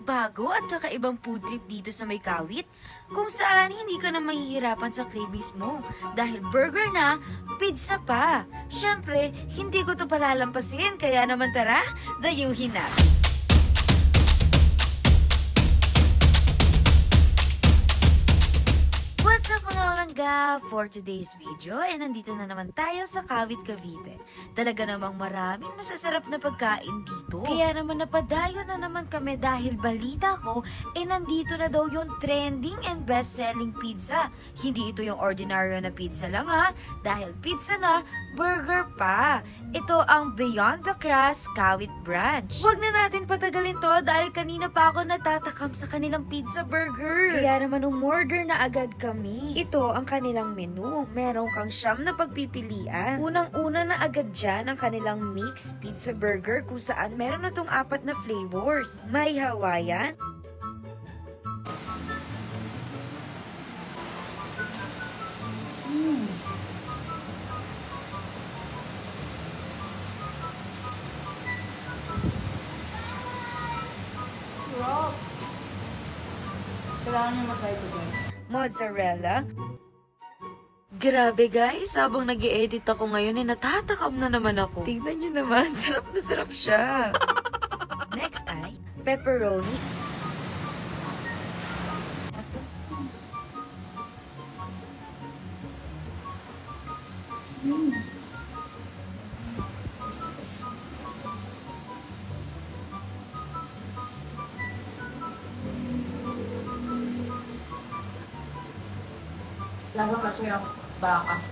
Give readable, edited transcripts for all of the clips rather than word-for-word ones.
bago at kakaibang food trip dito sa May Kawit, kung saan hindi ka na mahihirapan sa cravings mo dahil burger na, pizza pa. Syempre, hindi ko to palalampasin, kaya naman tara, dayuhin natin. What's up mga ulangga? For today's video ay nandito na naman tayo sa Kawit, Cavite. Talaga namang maraming masasarap na pagkain dito. Kaya naman napadayo na naman kami dahil balita ko nandito na daw yung trending and best-selling pizza. Hindi ito yung ordinaryo na pizza lang ha, dahil pizza na, burger pa. Ito ang Beyond the Crust Kawit branch. Huwag na natin patagalin to dahil kanina pa ako natatakam sa kanilang pizza burger. Kaya naman umorder na agad kami. Ito ang kanilang menu. Meron kang siyam na pagpipilian. Unang-una na agad dyan ang kanilang mixed pizza burger kung saan meron na tong 4 na flavors. May Hawaiian, Kailangan niyo mag-try ito, guys. mozzarella. Grabe guys, habang nag-i-edit ako ngayon natatakam na naman ako. Tingnan nyo naman, sarap na sarap siya. Next ay pepperoni. Lalo kasi yung baka.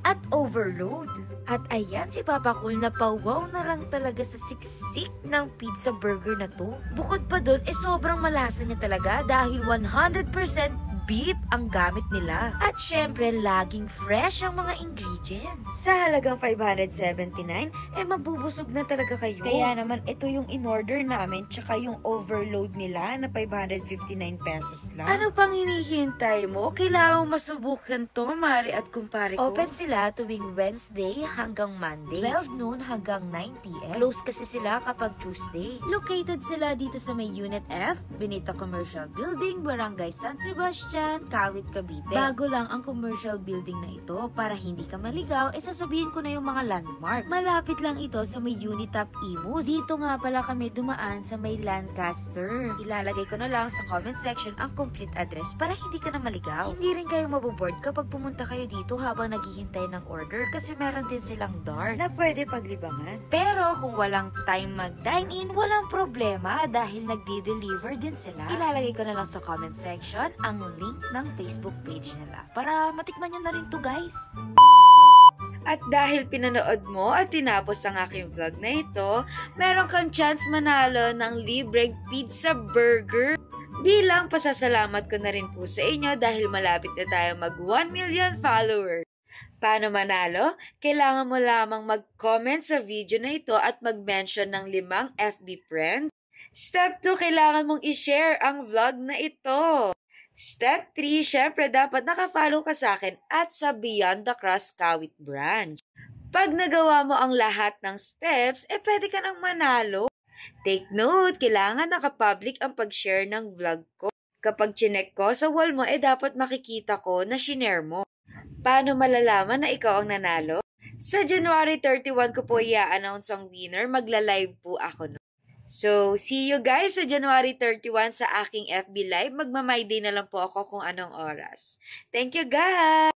At overload. At ayan si Papa Cool na pa-wow na lang talaga sa siksik ng pizza burger na to. Bukod pa dun, sobrang malasa niya talaga dahil 100% beef ang gamit nila. At syempre, laging fresh ang mga ingredients. Sa halagang 579, mabubusog na talaga kayo. Kaya naman, ito yung in-order namin tsaka yung overload nila na 559 pesos lang. Ano pang hinihintay mo? Kailangan masubukan to, Mari at kumpare ko. Open sila tuwing Wednesday hanggang Monday, 12 noon hanggang 9 p.m. Close kasi sila kapag Tuesday. Located sila dito sa may Unit F, Benita Commercial Building, Barangay San Sebastian, Kawit, Cavite. Bago lang ang commercial building na ito. Para hindi ka maligaw, sasabihin ko na yung mga landmark. Malapit lang ito sa may Unitap Imus. Dito nga pala kami dumaan sa may Lancaster. Ilalagay ko na lang sa comment section ang complete address para hindi ka na maligaw. Hindi rin kayo maboboard kapag pumunta kayo dito habang naghihintay ng order kasi meron din silang dart na pwede paglibangan. Pero kung walang time mag-dine-in, walang problema dahil nagdi-deliver din sila. Ilalagay ko na lang sa comment section ang link ng Facebook page nila para matikman nyo na rin to guys. At dahil pinanood mo at tinapos ang aking vlog na ito, meron kang chance manalo ng libreng pizza burger. Bilang pasasalamat ko na rin po sa inyo dahil malapit na tayo mag 1 million followers. Paano manalo? Kailangan mo lamang mag-comment sa video na ito at mag-mention ng 5 FB friends. Step 2, kailangan mong i-share ang vlog na ito. Step 3, syempre dapat nakafollow ka sa akin at sa Beyond the Crust Kawit branch. Pag nagawa mo ang lahat ng steps, pwede ka nang manalo. Take note, kailangan nakapublic ang pag-share ng vlog ko. Kapag chinek ko sa wall mo, dapat makikita ko na shinare mo. Paano malalaman na ikaw ang nanalo? Sa January 31 ko po i-announce ang winner, magla-live po ako. So, see you guys sa January 31 sa aking FB Live. Magma-my day na lang po ako kung anong oras. Thank you guys!